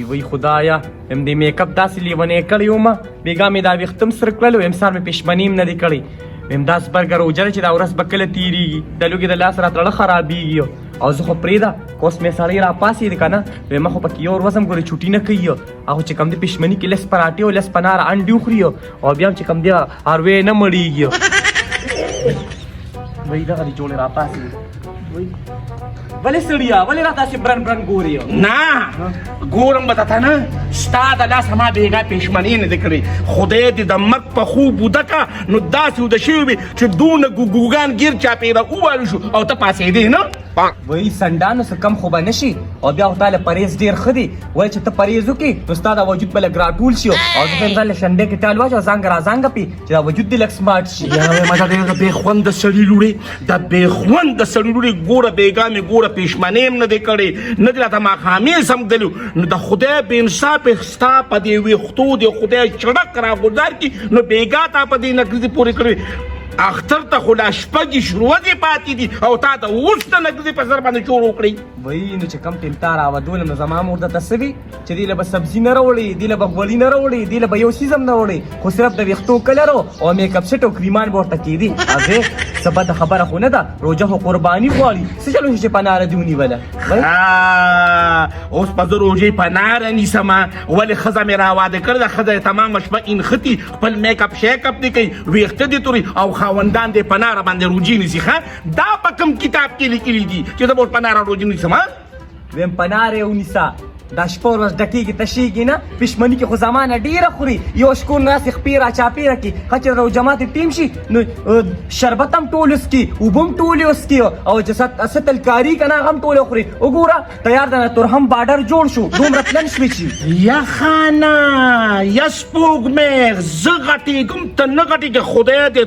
وی خدایا ام دې میک اپ داسې لیونی کړی ومه بېګا مې دا ویښته م سره کړل ویم سار مې پېشمني م نه دی کړی ویم داسې برګه روجه ده چې دا ورځ به کله تېرېږي د لوږې د لاس راته زړه خرابېږي او زه خو پرېږده که اوس مې سړی راپاسېد که نه ویمه خو پکې یو ورځ هم ګورې چوټي نه کوي هغه چې کوم دی پېشمني کې لس پراټې او لس پناره انډې وخوري او بیا هم چې کوم دی اروی نه مړېږي وایي دغه دې جوړې راپاسېد ولې سړیا ولې راته داسې برن برن ګورې نه ګورم به درته نه ستا د لاسه ما بېګا پېشمني نه دې کړې خدای دې د مرګ په خوب وده که نو داسې وده شوي وي چې دونه ګوګان ګیر چاپېره ووالو شو او ته پاسېدې نه وایي سنډانو څه کم خو به نه شي او بیا خو تا له پرهیز ډېر ښه دی وایي چې ته پرهیز وکړې نو ستا دا وجود به لږ راټول شي او زه ته ځان له شنډې کې ټال واچوه زانګه رازانګه پې چې دا وجود دې لږ سمارټ شي مزه دی د بېخونده سړي لوړې د بېخونده سړي لوړې ګوره بېګا مې ګوره پېشمنۍ هم نه دی کړې نه دې راته ماښامې سمدلي نو د خدای بې انصافې ستا په دې ویښتو دې خدای چړک راغورځار کړي نو بېګا تا په دې نګریزې پورې کړې اختر ته خو لا شپږې ورځې پاتې دي او تا ته اوس د نګریزې په سر باندې چور وکړئ وایي نو چې کم ټیم تا راودولم نو زما مور درته څه وي چې دې له به سبزي نه راوړې دې له به غوړي نه راوړې دې له به یو څیز هم نه وړې خو صرف د ویښتو کلر او میک اپ سیټ او کریمان به ورته کېدي هغې څه بده خبره خو نه ده روژه خو قرباني غواړي څه چلو چې پناره دې ونیوله اوس به زه روژې پناره نیسمه ولې ښځه مې راواده کړې ده ښځه یې تمامه شپه انښتي خپل میک اپ شیک اپ دې کوي ویښته دې توري او خاوندان دې پناره باندې روجې نیسي ښه دا په کوم کتاب کې لیکلي دي چې زه به پناره روجې نیسم ویم پناره یې ونیسه دا شپه ورځ ډکېږي تشېږي نه پېشمني کې خو زمانه ډېره خوري یو شکور ناستې خپې را چاپېره کړي ښه چې روژه ماتې ټیم شي نو شربت هم ټول وڅکي اوبه هم ټولې وڅکي او چې څه تلکاري که نه هغه هم ټولې وخوري وګوره تیار ده تورهم باډر جوړ شو دومره پلن شوې چې یا خانه یا سپوږمۍ زه غټېږم ته نه غټېږې خدای دې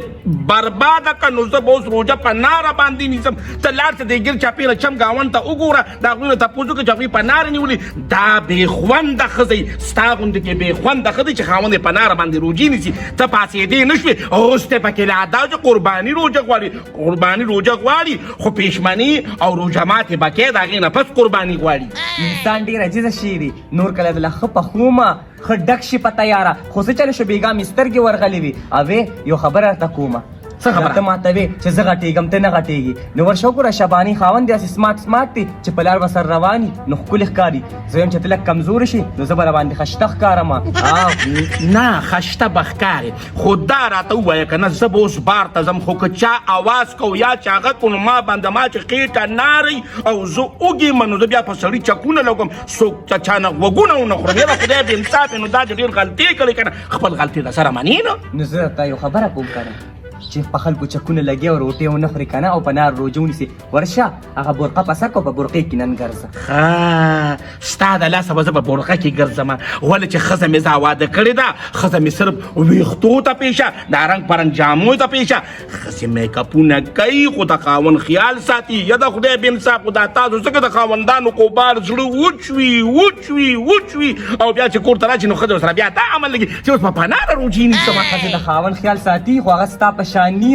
برباده که نو زه به اوس روژه په ناره باندې نیسم ته لاړ شه دې ګیر چاپېره چم ګاونډ ته وګوره د هغوی نه تپوس وکړه چې هغوی په ناره نیولي دا بېخونده ښځی ستا غوندې کې بېخونده ښه دی چې خاوند یې په ناره باندې روجې نیسي ته پاسېدې نه شوې اوس ته پکې لا دا چې قرباني روژه غواړي قرباني روژه غواړي خو پېشمني او روژه ماتې به کې د هغې نه پس قرباني غواړي انسان ډېر عجیزه شی دی نور کله دله ښه پخومه ښه ډک شي په تیاره خو څه چله شو بېګا مې سترګې ورغلې وي اوې یو خبره درته کومه څه خبره ته ماته وې چې زه غټېږم ته نه غټېږي نو ورشه وګوره شباني خاوند داسې سمارټ سمارټ دی چې په لار به سر روان وي نو ښکلې ښکاري زه وایم چې ته لږ کمزوره شي نو زه به راباندې خشته ښکارم نه خشته به ښکارې خو دا راته ووایه که نه زه به اوس بار ته ځم خو که چا اواز کو یا چې هغه کو نو ما باندې ما چې خېټه نارئ او زه وږې یم نو زه بیا په سړي چکونه لګوم څوک چا نه غوږونه ونه خورم یاره خدای بې انصاف نو دا چې ډېر غلطې کړې که نه خپل غلطې د سره منې نه نو زه درته یو خبره کوم که نه چې په خلکو چکونه لګي او روټۍ ونه خوري که نه او په نار روژه ونیسي ورشه هغه برقه په سر کړه په برقې کې نن ګرځه ستا د لاسه به زه په برقه کې ګرځم ولې چې ښځه مې واده کړې ده ښځه مې صرف ویښتو ته پیشه دا رنګ پرنګ جامو ته پیشه ښځې میکاپونه کوي خو د خاوند خیال ساتي یا د خدای بې انصاف خو دا تاسو څنګه د خاوندانو کوبار زړه وچوي او بیا چې کور ته راشي نو ښځه ورسره بیا دا عمل لګي چې اوس په پناره روجې نیسم ښځې د خاوند خیال ساتي خو هغه ستا په شاني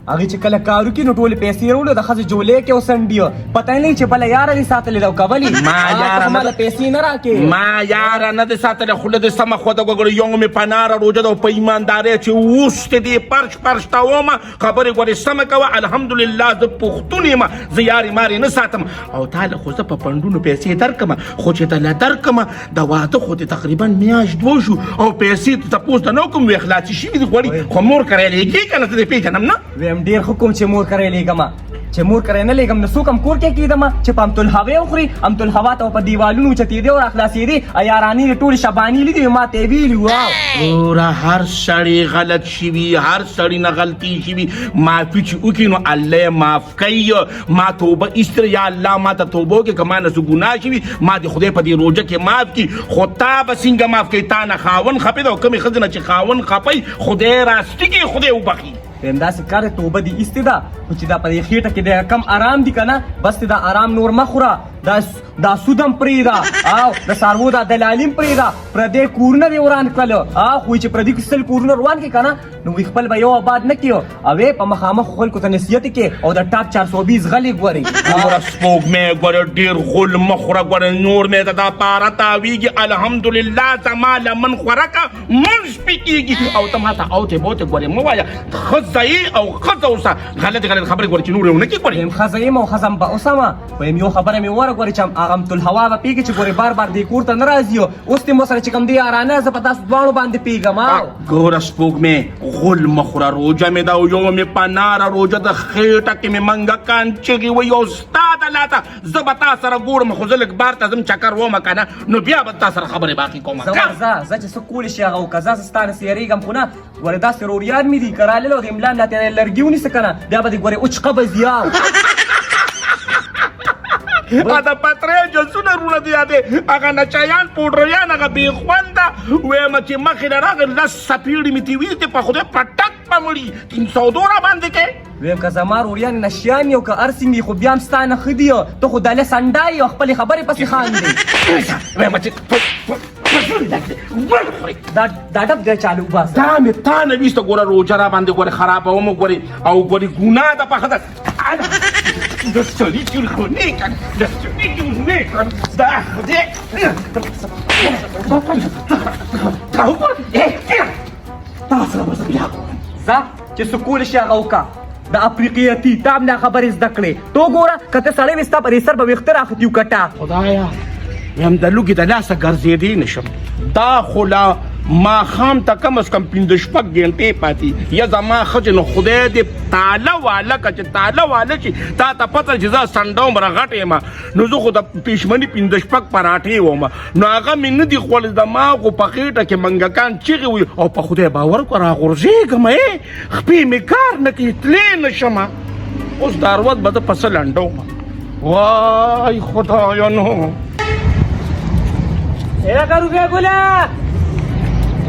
هغې چې کله کار وکړي نو ټولې پیسې راوړي د ښځې جولې کې وسنډي پته نه چې بله یاره دې ساتلې ده او کولې ماله پیسې نه راکې ما یاره نه دې ساتلې خوله دې سمه خوده وګړه یو مې په ناره روژه ده او په ایماندارۍ چې اوس دې پرش تاومه خبرې ګورې سمه کوه الحمدلله زه پښتون یم زه یارې مارې نه ساتم او تا له خو زه په پنډونو پیسې درکړم خو چې ته له درکړم د واده خو دې تقریبا میاشت دوه شو او پیسې ته تپوس ته نه وکړم وې خلاصې شوي دي غواړي خو مور کری لېږې که نه ته دې پېژنم نه ویم ډېر ښه کوم چې مور کری لېږم چې مور کری نه لېږم نو څوک هم کور کې کېدم چې په امتالهوا وخوري امتالهوا ته په دیوالونو اوچتېدې او راخلاصېدې یارانې دې ټولې شباني لیدې ما ته یې ویلي وروره هر سړی غلط شوي هر سړي نه غلطي شوي معافي چې وکړي نو الله یې معاف کوي ما توبه ایستله یا الله ما ته توبه وکړي که ما نه څه ګناه شوي ما د خدای په دې روژه کې معاف کړي خو تا به څنګه معاف کوي تا نه خاوند خفې ده او کومې ښځې نه چې خاوند خفی خدای راستي کړي خدای وبخي ویم داسې کار توبه دې ایستې ده خو چې دا په دې خېټه کې د کم آرام دي که نه بس دا آرام نور مه خوره دا سود هم پرېږده او د څاروو دا دلالي هم پرېږده پردی کورونه دې وران کړل خو چې پردي سل کورونه روان کړي که نه نو وی خپل به یو آباد نه کیو اوې په مخامخ خلکو ته نصیحت کې او د ټاپ 420 غلي ګوري ګوره سپوږمۍ ګوره ډېر غول مه خوره ګوره نور مې ته دا پاره تاویږي الحمدلله زما لمن خوراکه منځ پکېږي او ته ماته اوتې بوتې ګورې مه وایه ښځه یې او ښځه اوسه غلطې غلطې خبرې ګورې چې نور یې ونه کړې ګورې یم ښځه یم او ښځه م به اوسمه ویم یو خبره مې وره ګورې چې هغه امتالهوا به پېږي چې ګورې بار بار دې کور ته نه راځي اوس دې مو سره چې کوم دی یارانه زه په تاسو دواړو باندې پېږم ګوره سپوږمۍ غول مه خوره روژه مې ده او یو مې په ناره روژه د خېټه کې مې منګکان چغې وایي او ستا د لاته زه به تا سره ګورم خو زه لږ بار ته ځم چکر ومه که نه نو بیا به تا سره خبرې باقي کوم زه چې څه کولی شي هغه وکړه زه ستا نه سیریږم خو نه ګورې داسې روریان مې دي که رالل او د املا ملا ته لرګي ونیسه که نه بیا به دې ګورې اوچ قبض یاو دا پترې جنسونه رونه دي یادې هغه نچایان پوډریان هغه بې خونده ویمه چې مخې نه راغی لس څپېړې مې تېویلې دي په خدای پټک به مړي 300 را باندې کې ویم که زما روریان نشیان یو که ارسي مې خو بیا هم ستا نه ښه دي ته خو دلې سنډا یې او خپلې خبرې پسې خاندې ویمه چې دا ډب دی چالو وباسه دا مې تا نه ویسته ګوره روژه را باندې ګورې خرابوم ګورې او ګورې ګناه ده په ښځه د سړي جلخونې کړ د سړي جلخونې کړ دا خدای تا وګوره تا سره به زه بیا کوم ځه چې څه کولی شي هغه وکړه د افریقیتي تا هم دا خبرې زده کړې تو ګوره که ته سړی وې ستا په دې سر به ویښته راختي وکټه خدایا ویم د لوګي د لاسه ګرځېدی نشم دا خو لا ماښام ته کم از کم 5-6 ګنټې پاتې یا زما ښځې نو خدای دې تاله واله که چې تاله واله شي تا ته پته چې زه سنډوم راغټ یم نو زه خو د پېشمني 5-6 پراټې وم نو هغه مې نه دي خوړل زما خو په خېټه کې منګکان چغې وي او په خدای باور کړه راغورځېږم خپې مې کار نه کوي تلې نه شم اوس دا روت به زه پسه لنډوم وای خدایا نو روپیا ګله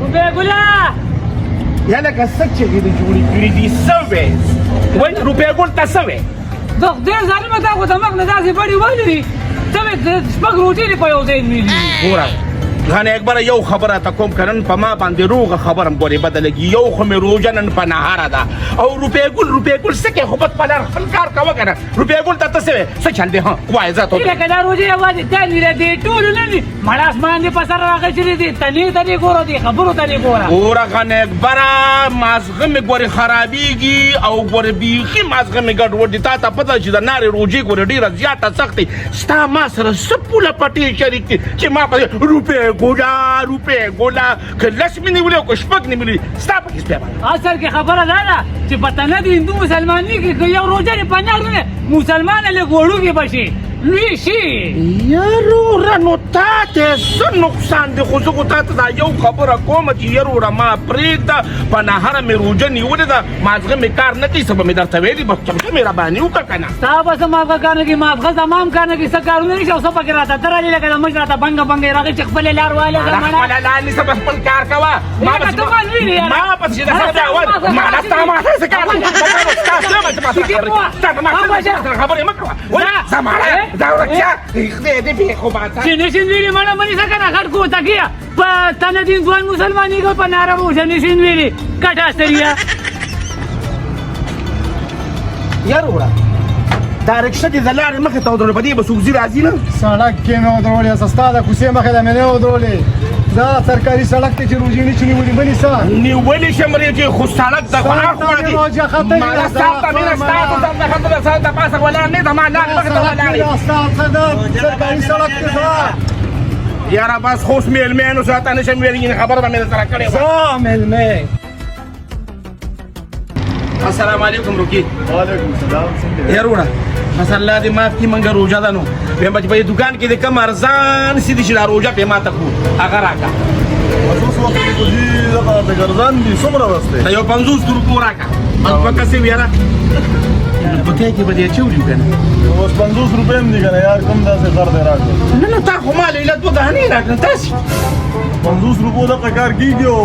روپیا ګله یا لکه څه چې دې جوړې کړي دي څه وې وایي روپیا ګل ته څه وې د خدای ظالمه تا خو دماغ نه داسې بډې ولري ته مې شپږ روټۍ دې په یو ځای ویلي ګوره غانې اکبره یو خبره ته کوم که نن په ما باندې روغه خبره م ګورې بده لګي یو خو مې روژه نن په نهاره ده او روپیا ګل څه کوې خو بد پلار خپل کار کوه که نه روپیا ګل ته ته څه وې څه چل دی وایه زه ته لکه دا روژې یوازې تا لیره دې ټولو نه دي مړ اسمان دې په سر راغچلي دي تنې ته دې ګوره دې خبرو ته دې ګوره ګوره غانې اکبره مازغه مې ګورې خرابېږي او ګورې بیخي مازغه مې ګډوډ دي تا ته پته چې د نارې روژې ګورې ډېره زیاته سختې ستا ما سره څه پوله پټې شریک دي چې ما په روپیا روپے ګولا که لس مې نیولې او که شپږ نیولې ستا په کیسه اصل کې خبره دا ده چې پته نه دي هندو مسلماني کې که یو روژه دې په نر نه مسلمانه لږ وړوکې به شي لوی شي یاروره نو تا ته څه نقصان دی خو زه خو تا ته دا یو خبره کوم چې یاروره ما پرېږده په نهره مې روژه نیولې ده مازغه مې کار نه کوي څه به مې درته ویلي بس چمچه مهرباني وکړه که نه ستا به څه مافغه کار نه کوي مافغه زما هم کار نه کوي څه کارونه نشي او څه پکې راته ته رالې لکه د مچ راته بنګه بنګه راغی چې خپلې لار والې خپله لار نیسه بس خپل کار کوه ما پسې چې د خبرې اول ما لا ستا ما څه کار خبرې مه کوه زماره دا ورکیا خدای دې بې خوباته چې نشین ویلي مړه مني څه که نه خټ کوته کیه په تنه دین ځوان مسلماني کو په ناره به اوسه نشین ویلي کټه ستړیا یاروره دا رکشه دې د لارې مخې ته ودرولې په دې به څوک ځي راځي نه سړک کې مې ودرولې سستا د کوڅې مخې ته مې نه ودرولې دا سرکاري سړک دی چې روژې نه چې نیولې بلې څه نیولې شم چې خو سړک د اړخ روژه خطرې مالا ستا مینه ستا د خطر سره د پاسه ولاړ نه ده ما لارې مخې ته ولاړې سرکاري سړک دی څه یاره بس خو اوس مېلمانو سره ته نشم ویلی خبره به مې درسره کړې وه څه مېلمې السلام علیکم روکی وعلیکم السلام څنګه یاروره بس الله دې معاف کړي موږ روژه ده نو ویم چې په دې دوکان کې د کوم ارزان څه دي چې دا روژه پې ماته کړو هغه راکړه اوس وخت کې خو دې دغه د ګرځان دي څومره وسته دا یو 50 روپو راکړه په کسې ویاره بوتیا کې به دې اچولي که نه اوس 50 روپۍ هم دي که نه یار کوم داسې خر دی راکړه نه تا خو ما لیله دوه دانې راکړه تاسې 50 روپو دغه کار کېږي او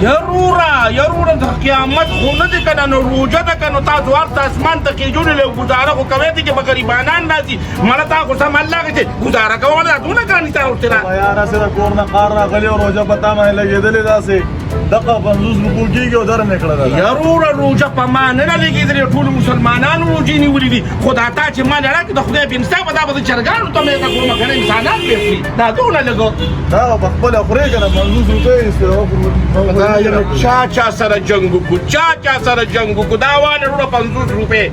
یاروره د قیامت خو نه دی که نه نو روژه ده که نو تاسو هلته اسمان ته خېجونې له ګزاره خو کوی دی چې به غریبانان راځي مړه تا خو سم الله چې ګزاره کوله دا دونه ګرانې تا ورسره یار هسې د کور نه قار راغلي او روژه په تا باندې لګېدلې داسې دغه 50 روپو کېږي او در مې کړه ده یاروره روژه په ما نه لګېدلې ټولو مسلمانانو روژې نیولې دي خو دا تا چې ما لړه کړې د خدای بې انصافه دا به د چرګانو ته مې کومه که نه انسانان بې خوري دا دونه لږه دا به پخپله خورې که نه 50 روپۍ یې چا سره جنګ وکړو چا سره جنګ وکړو دا واله وروره 50 روپۍ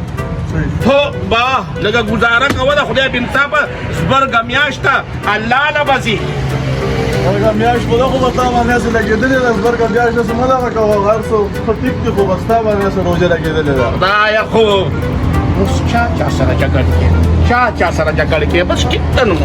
ته با لږه ګزاره کوه د خدای بې انصافه زبرګه میاشت ته الله نه بسي زبرګه میاشت خو ده خو به ستا باندې هسې لګېدلې ده زبرګه میاشت داسې مه دغه کوه هر څه ښه ټیک دي خو به ستا باندې هسې روژه لګېدلې ده خدایه خو اوس چا سره جګړې کوي چا سره جګړې کوي بس کېږده نو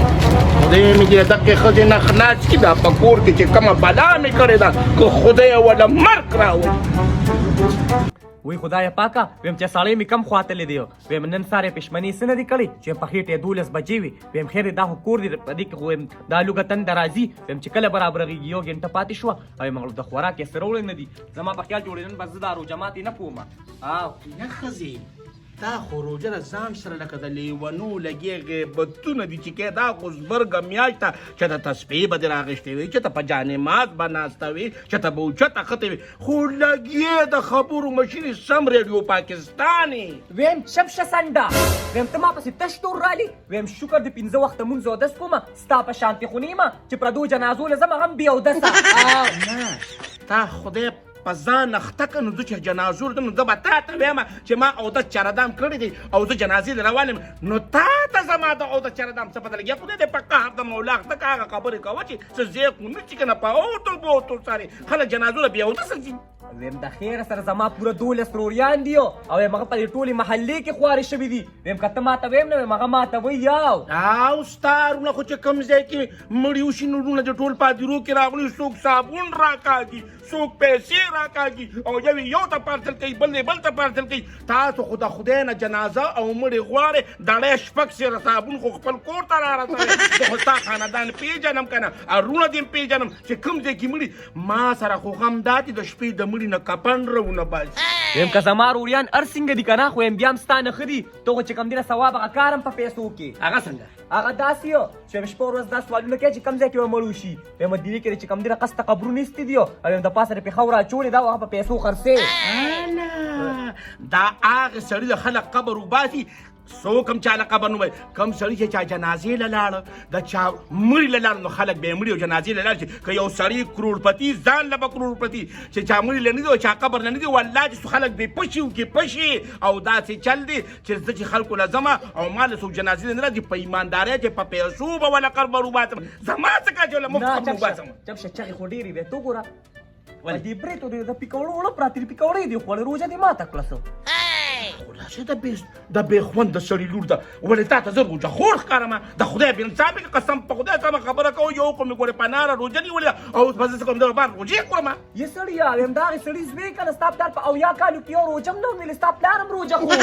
خدای مې دې دقې ښځې نه خلاص کړي دا په کور کې چې کومه بلا مې کړې ده که خدای وله مرګ راوړي وی خدای پاکه ویم چې سړی مې کم خواته لیدی ویم نن ساره پښمنۍ څه نه دي کړی چې په خېټې 12 بجې وي ویم خیر دا خو کور دی په دې کې خو ویم دا لوږه تنده راځي ویم چې کله برابرېږي یو ګنټه پاتې شوه او ویم د خوراک یې سره وړی نه دي زما په خیال جوړېدن بس زه دا روژه ماتې نه کوم نه ښځې دا خو روژه له ځان سره لکه د لیونو لګې غیبتونه دي چې کې دا خو زبرګه میاشت ته چې ته تسبیح به دې راغېښتې وي چې ته په جانماز به ناسته وي چې ته به اوچته ختې وي خو لګې د خبرو مشینې سم ریډیو پاکستاني ویم شپشه سنډه ویم ته ما پسې تش تور رالي ویم شکر د 15 وخته مونځ اودس کومه ستا په شانتې خو نه یم چې پردو جنازو له ځمه هم بې اودسه نه تا خدای په ځان اخته که نو زه چې جنازو له نو زه به تا ته وایم چې ما اودس چردام کړی دی او زه جنازې له روان یم نو تا ته زما د اودس چردام څه پته لګي خدای دې په قهر د مولا اخته که هغه خبرې کوه چې څه ځای خو نه چې که نه په اوتو بوتو سارې خلک جنازو له بې اودسه ځي ویم د خیره سره زما پوره 12 روریان دي او ویم هغه په دې ټولې محلې کې خوارې شوي دي ویم که ته ماته ویم نه ویم هغه ماته وی یاو او ستا رونه خو چې کوم ځای کې مړي وشي نو رونه د ټول پادرو کې راغلي څوک صابون راکاږي څوک پیسې راکاږي او یو ته پارسل کوي بل ته پارسل کوي تاسو خو د خدای نه جنازه او مړي غواړئ دړی شپږ سېره صابون خو خپل کور ته رارسوئ زه خو ستا خاندان پېژنم که نه اړونه دې پېژنم چې کوم ځای کې مړي ما سره خو غم دا چې د شپې د مړي نه کپن رونه باسي ویم که زما روریان هر څنګه دي که نه خو ویم بیا هم ستا نه ښه دي ته خو چې کوم دی نه ثواب هغه کار هم په پیسو کې هغه څنګه هغه داسې یو چې ویم شپه ورځ دا سوالونه کوي چې کوم ځای کې به مړ وشي ویم مدینې کې چې کوم دی نه قصد قبرونه ایستي دي او ویم د پاسه د پېښور اچولې دا هغه په پیسو خرڅې دا هغه سړي د خلک قبر وباسي څوک هم چا له قبر نه وایي کوم سړي چې چا جنازې له لاړه د چا مړي له لاړه نو خلک به یې مړي او جنازې له لاړه چې که یو سړي کروړپتي ځان له به کروړپتي چې چا مړي له نه دي او چا قبر نه دي والله چې خلک به پشي وکړي پشي او داسې چل دي چې زه چې خلکو له ځمه او ما له څوک جنازې نه راځي په ایماندارۍ چې په پیسو به وله قبر وباسم زما څه کار چې وله مفت قبر وباسم چپشه چغې خو ډېرې وې ته ګوره دې برېتو د پکوړو وړه پراته دي پکوړې دي خوړې روژه دې ماته کړه څه خلاصې د بې خونده سړي لور ده ولې تا ته زه روژه خور ښکارم د خدای بې انصافې قسم په خدای سمه خبره کوو یو خو مې ګورې په ناره روژه نیولې ده او اوس به زه څه کوم دغه بار روژې خورم یې سړیه ویم د هغې سړي زوی که نه ستا پلار په 80 کالو کې یو روژه هم نه ویلې ستا پلار هم روژه خور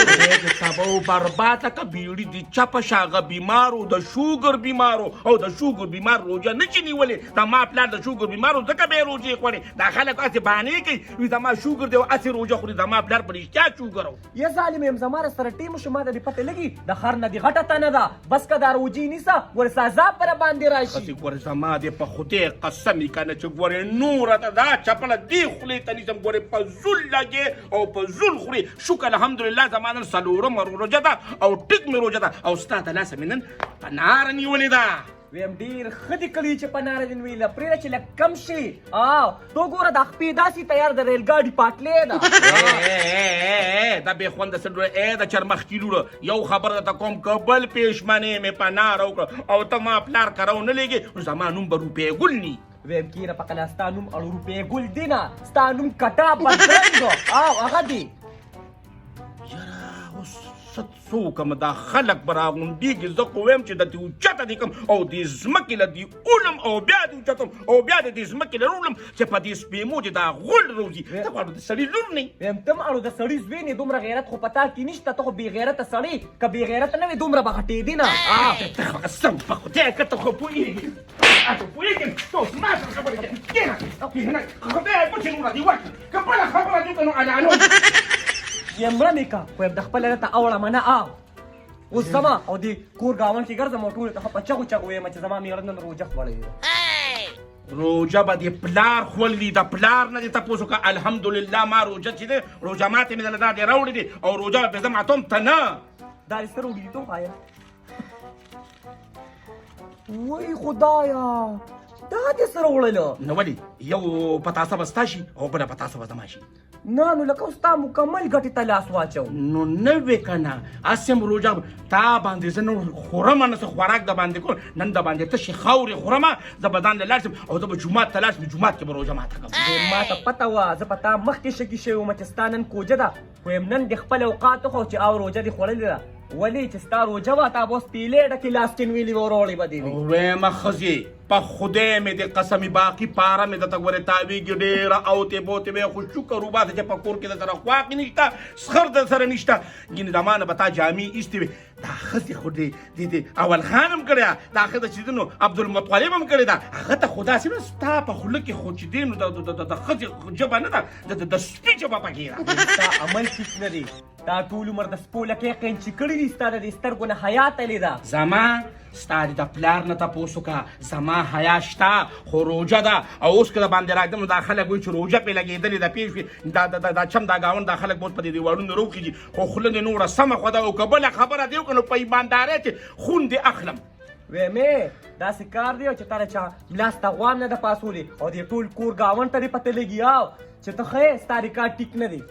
تبه و برباده که بیړي دي چپه شه هغه بیمارو د شوګر بیمارو او د شوګر بیمار روژه نه چې نیولې د ما پلار د شوګر بیمارو ځکه به یې روژې خوړې دا خلک هسې بهانې کوي وي زما شوګر دی او هسې روژه خوري زما پلار په رښتیا شوګر و یا ظالم یم زما سره ټیم شو ما ته دې پته لګي د خر نه دې غټه تنه ده بس که دا روجي نیسه ګورې سزا پر باندې راشي هسې ګورې زما دې په خدای قسم یې که نه چې ګورې نوره ته دا چپله دې خولې ته نیسم ګورې په زول لګې او په زول خورې شکر الحمدلله زما نن څلورمه روژه ده او ټیک مې روژه ده او ستا د لاسه مې نن په ناره نیولې ده ویم ډېر ښه دي کړي چې په ناره دې ویله پرېږده چې لږ کم شي تو ګوره دا خپې داسې تیار د ریل ګاډي پاټلې ده دا بې خونده سړی د چرمښکي لوړه یو خبره درته کوم که بل پېشمنې مې په ناره وکړه او ته ما پلار کره ونه لېږې نو زما نوم به روپۍ ګل ني ویم کیره په کله ستا نوم اړو روپۍ ګل دی نه ستا نوم کټا بدرنګ هغه دی څوکم دا خلک به راغونډېږي زه خو وایم چې د دې اوچته دې کړم او دې ځمکې له دې اولم او بیا دې اوچتم او بیا د دې ځمکې له رولم چې په دې سپېمو دې دا غول روزي ته خو اړو د سړي لور نه ویم ته هم اړو د سړي زوی نه دومره غیرت خو په تا کې نشته ته خو بې غیرته سړی که بې غیرته نه وې دومره به غټېدې نه قسم په خدای که ته خو پوهېږې پوهېږې ته اوس ما سره خبرې کوې کښېنه خدای پوچې نوره دې ورکړي که بله خبره دې وکړه نو الانو یم مړه مې که خو یم د خپل ته اوړه منه اوس زما او دې کور ګاونډ کې ګرځم او ټولو ته په چغو چغو ویم چې زما مېړه نن روژه خوړې ده روجه به د پلار خولي د پلار نه دې تپوس وکړه الحمدلله ما روجه چې دی روجه ماتې مې دله دا دې راوړې دي او روجه به زه ماتوم ته نه دا دې سره وړي تو خایا وای خدایا دا دې سره وړلو نو ولې یو پتاسه به ستا شي او بله پتاسه به زما شي نه نو لکه اوس تا مکمل ګټې ته لاس واچو نو نه وې که نه هسې هم روژه تا باندې زه نور خورم نه څه خوراک د باندې کوم نن د باندې تشې خاورې خورم زه به ځان له لاړ شم او زه به جومات ته لاړ شم جومات کې به روژه ماته کوم ما ته پته وه زه په تا مخکې شکي شوی وم چې ستا نن کوجه ده خو یم نن د خپل اوقاتو خو چې او روژه دې خوړلې ده ولې چې ستا روژه وه تا به اوس پیلې ډکې لاستین ویلې به وروړې به دې وي ویمه ښځې په خدای مې د قسمې باقي پاره مې درته ګورې تاویږي ډېره اوتې بوتې به یې خو شکر وباسه چې په کور کې د سره خواقې نشته سخر د سره نشته ګینې د ما نه به تا جامې ایستې وې دا ښځې خو د اول خان هم کړې دا ښځه چې دی نو عبدالمطلب هم کړې ده هغه ته خو داسې نه ستا په خوله کې خو چې دی نو د ښځې ژبه نه ده د سپي ژبه پکې ده ستا عمل ټیک نه دی تا ټول عمر د سپو لکې قینچي کړي دي ستا د دې سترګو نه حیا تلې ده زما ستا د پلار نه تپوس وکړه زما حیا شته خو روژه ده او اوس که د باندې راږدم نو دا خلک وایي چې روژه پرې لګېدلې ده پوه شوې دا چم دا ګاونډ دا خلک به اوس په دې دیوالونو روخېږي خو خوله دې نوره سمه خو ده او که بله خبره دې وکړه نو په ایماندارۍ چې خون دې اخلم ویمې داسې کار دی چې تا د چا ملاس ته غوام نه ده پاسولې او دې ټول کور ګاونډ ته دې پته لګي او چې ته ښه ستا ریکارډ ټیک نه دی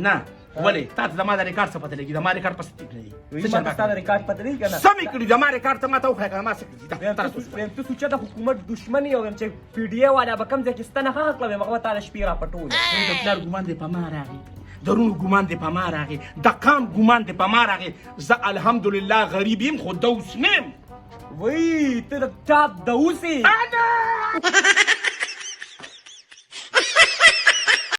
نه ولې تا ته زما د ریکارډ څه پته لګي زما ریکارډ پسې ټیک نه دی ما ته ستا د ریکارډ پته لګي که نه سمې کړي زما ریکارډ ته ما ته وښایه که ما څه کړي ویم ته سوچه د حکومت دشمن یې ویم چې پی ډي اے والا به کوم ځای کې سته نه ښه کړه ویم هغه به تا د شپې راپټولې د پلار ګمان دې په ما راغی درون ګمان دې په ما راغی د قام ګمان دې په ما راغی زه الحمدلله غریب یم خو دوس نه یم وای ته د چاپ دوسې